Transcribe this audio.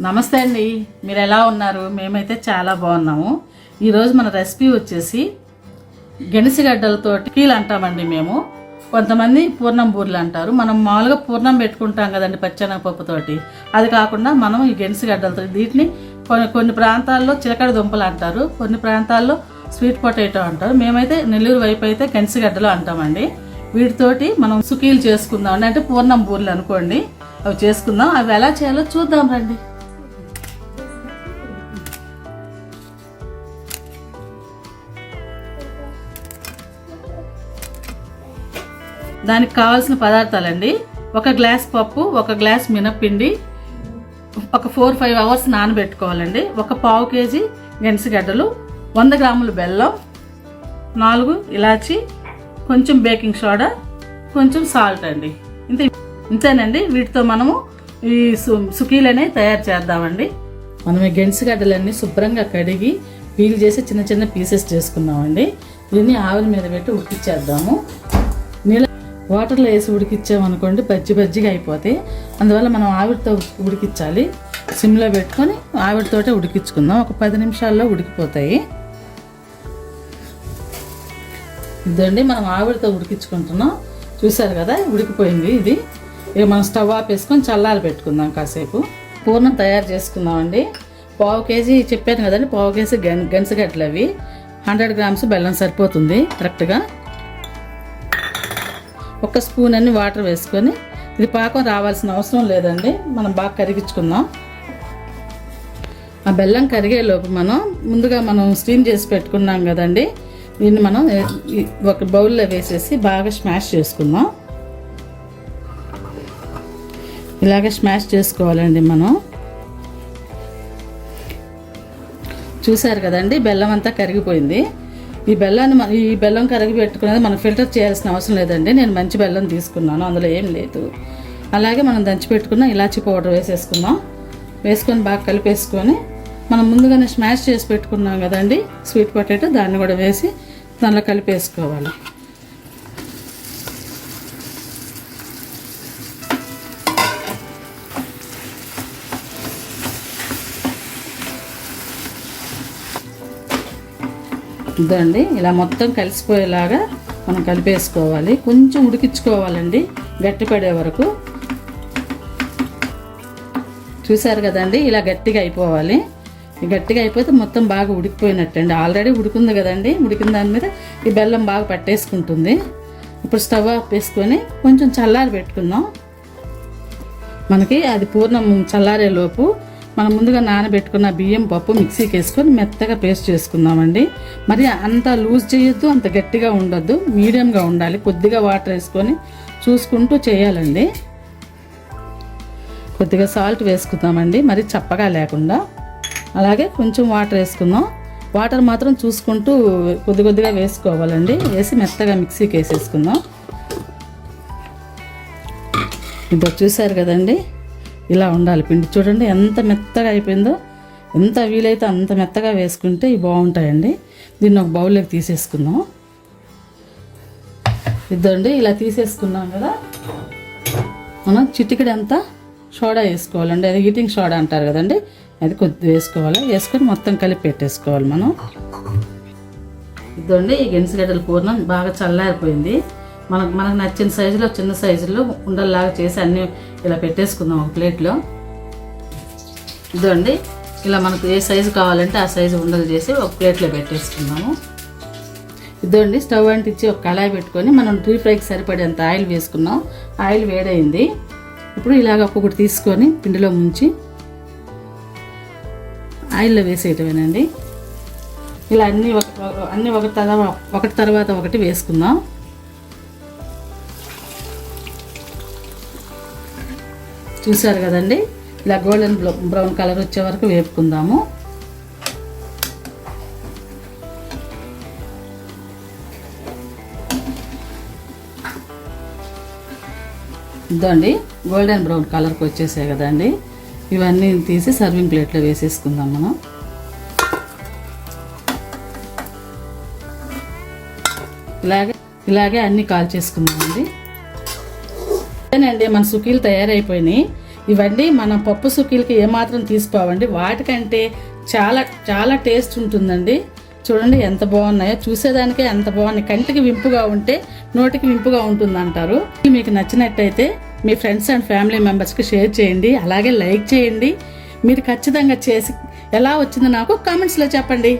నమస్తే అండి, మీరు ఎలా ఉన్నారు? మేమైతే చాలా బాగున్నాము. ఈరోజు మన రెసిపీ వచ్చేసి గెనిసిగడ్డలతో కీలు అంటామండి మేము. కొంతమంది పూర్ణం బూరెలు అంటారు. మనం మామూలుగా పూర్ణం పెట్టుకుంటాం కదండి పచ్చెనగపప్పుతోటి. అది కాకుండా మనం ఈ గెనిసిగడ్డలతో వీటిని కొన్ని ప్రాంతాల్లో చిలకడ దుంపలు అంటారు, కొన్ని ప్రాంతాల్లో స్వీట్ పొటాటో అంటారు. మేమైతే నెల్లూరు వైపు అయితే గెనిసిగడ్డలు అంటామండి. వీటితోటి మనం సుకీలు చేసుకుందాం అంటే పూర్ణం బూరెలు అనుకోండి, అవి చేసుకుందాం. అవి ఎలా చేయాలో చూద్దాం రండి. దానికి కావాల్సిన పదార్థాలండి: 1 గ్లాస్ పప్పు, 1 గ్లాస్ మినప్పిండి, ఒక 4-5 అవర్స్ నానబెట్టుకోవాలండి. 1 కేజీ గెనిసిగడ్డలు, 100 గ్రాములు బెల్లం, 4 ఇలాచి, కొంచెం బేకింగ్ సోడా, కొంచెం సాల్ట్ అండి. ఇంతేనండి. వీటితో మనము ఈ సుకీలనే తయారు చేద్దామండి. మనం ఈ గెనిసిగడ్డలన్నీ శుభ్రంగా కడిగి పీల్ చేసి చిన్న చిన్న పీసెస్ చేసుకున్నామండి. దీన్ని ఆవిరి మీద పెట్టి ఉడికిచ్చేద్దాము. వాటర్లో వేసి ఉడికిచ్చామనుకోండి బజ్జిగా అయిపోతాయి. అందువల్ల మనం ఆవిరితో ఉడికించాలి. సిమ్లో పెట్టుకొని ఆవిరితోటే ఉడికించుకుందాం. ఒక 10 నిమిషాల్లో ఉడికిపోతాయి. ఇదండి మనం ఆవిరితో ఉడికించుకుంటున్నాం. చూసారు కదా, ఉడికిపోయింది. ఇది ఇక మనం స్టవ్ ఆపేసుకొని చల్లారి పెట్టుకుందాం కాసేపు. పూర్ణం తయారు చేసుకుందామండి. 1/2 కేజీ చెప్పాను కదండి, 1/2 కేజీ గెనిసిగడ్డలు. అవి 100 గ్రామ్స్ బెల్లం సరిపోతుంది కరెక్ట్గా. 1 స్పూన్ అన్ని వాటర్ వేసుకొని, ఇది పాకం రావాల్సిన అవసరం లేదండి, మనం బాగా కరిగించుకుందాం. ఆ బెల్లం కరిగేలోపు ముందుగా మనం స్టీమ్ చేసి పెట్టుకున్నాం కదండి, దీన్ని మనం ఒక బౌల్లో వేసేసి బాగా స్మాష్ చేసుకుందాం. ఇలాగే స్మాష్ చేసుకోవాలండి మనం. చూసారు కదండి, బెల్లం అంతా కరిగిపోయింది. ఈ బెల్లం కరిగి పెట్టుకునేది మనం ఫిల్టర్ చేయాల్సిన అవసరం లేదండి. నేను మంచి బెల్లం తీసుకున్నాను, అందులో ఏం లేదు. అలాగే మనం దంచి పెట్టుకున్న ఇలాచీ పౌడర్ వేసేసుకుందాం. వేసుకొని బాగా కలిపేసుకొని మనం ముందుగానే స్మాష్ చేసి పెట్టుకున్నాం కదండి స్వీట్ పొటాటో, దాన్ని కూడా వేసి దానిలో కలిపేసుకోవాలి. ఇదండి, ఇలా మొత్తం కలిసిపోయేలాగా మనం కలిపేసుకోవాలి. కొంచెం ఉడికించుకోవాలండి గట్టిపడే వరకు. చూసారు కదండి, ఇలా గట్టిగా అయిపోవాలి. గట్టిగా అయిపోతే మొత్తం బాగా ఉడికిపోయినట్టండి. ఆల్రెడీ ఉడికింది కదండి, ఉడికిన దాని మీద ఈ బెల్లం బాగా పట్టేసుకుంటుంది. ఇప్పుడు స్టవ్ ఆఫ్ వేసుకొని కొంచెం చల్లారి పెట్టుకుందాం. మనకి అది పూర్ణం చల్లారేలోపు మనం ముందుగా నానబెట్టుకున్న బియ్యం పప్పు మిక్సీకి వేసుకొని మెత్తగా పేస్ట్ చేసుకుందామండి. మరి అంత లూజ్ చేయొద్దు, అంత గట్టిగా ఉండొద్దు, మీడియంగా ఉండాలి. కొద్దిగా వాటర్ వేసుకొని చూసుకుంటూ చేయాలండి. కొద్దిగా సాల్ట్ వేసుకుందామండి, మరి చప్పగా లేకుండా. అలాగే కొంచెం వాటర్ వేసుకుందాం. వాటర్ మాత్రం చూసుకుంటూ కొద్దిగా వేసుకోవాలండి. వేసి మెత్తగా మిక్సీకి వేసేసుకుందాం. ఇప్పుడు చూసారు కదండి, ఇలా ఉండాలి పిండి. చూడండి ఎంత మెత్తగా అయిపోయిందో. ఎంత వీలైతే అంత మెత్తగా వేసుకుంటే ఇవి బాగుంటాయండి. దీన్ని ఒక బౌల్లోకి తీసేసుకుందాం. ఇదండి, ఇలా తీసేసుకున్నాం కదా, మనం చిటికెడు అంతా సోడా వేసుకోవాలండి. అది ఈటింగ్ సోడా అంటారు కదండి, అది కొద్దిగా వేసుకోవాలి. వేసుకొని మొత్తం కలిపి పెట్టేసుకోవాలి మనం. ఇదండి, ఈ గెనిసిగడ్డల పూర్ణం బాగా చల్లారిపోయింది. మనకు నచ్చిన సైజులో, చిన్న సైజులో ఉండల్లాగా చేసి అన్నీ ఇలా పెట్టేసుకుందాం ఒక ప్లేట్లో. ఇదండి, ఇలా మనకు ఏ సైజు కావాలంటే ఆ సైజు ఉండలు చేసి ఒక ప్లేట్లో పెట్టేసుకుందాము. ఇదండి, స్టవ్ అంటించి ఒక కళాయి పెట్టుకొని మనం డీప్ ఫ్రైకి సరిపడేంత ఆయిల్ వేసుకున్నాం. ఆయిల్ వేడైంది. ఇప్పుడు ఇలాగ ఒక్కొక్కటి తీసుకొని పిండిలో ముంచి ఆయిల్లో వేసేయటమేనండి. ఇలా అన్నీ ఒకటి తర్వాత ఒకటి వేసుకుందాం. చూసారు కదండి, ఇలా గోల్డెన్ బ్రౌన్ కలర్ వచ్చే వరకు వేపుకుందాము. ఇదండి, గోల్డెన్ బ్రౌన్ కలర్కి వచ్చేసాయి కదండి. ఇవన్నీ తీసి సర్వింగ్ ప్లేట్లో వేసేసుకుందాం మనం. ఇలాగే అన్నీ కాల్ చేసుకుందామండి. అంతేనండి, మన సుకీలు తయారైపోయినాయి. ఇవన్నీ మన పప్పు సుక్కీలకి ఏమాత్రం తీసిపోవండి, వాటికంటే చాలా చాలా టేస్ట్ ఉంటుందండి. చూడండి ఎంత బాగున్నాయో, చూసేదానికే ఎంత బాగున్నాయి. కంటికి వింపుగా ఉంటే నోటికి వింపుగా ఉంటుంది అంటారు. మీకు నచ్చినట్టయితే మీ ఫ్రెండ్స్ అండ్ ఫ్యామిలీ మెంబర్స్కి షేర్ చేయండి, అలాగే లైక్ చేయండి. మీరు ఖచ్చితంగా చేసి ఎలా వచ్చిందో నాకు కామెంట్స్లో చెప్పండి.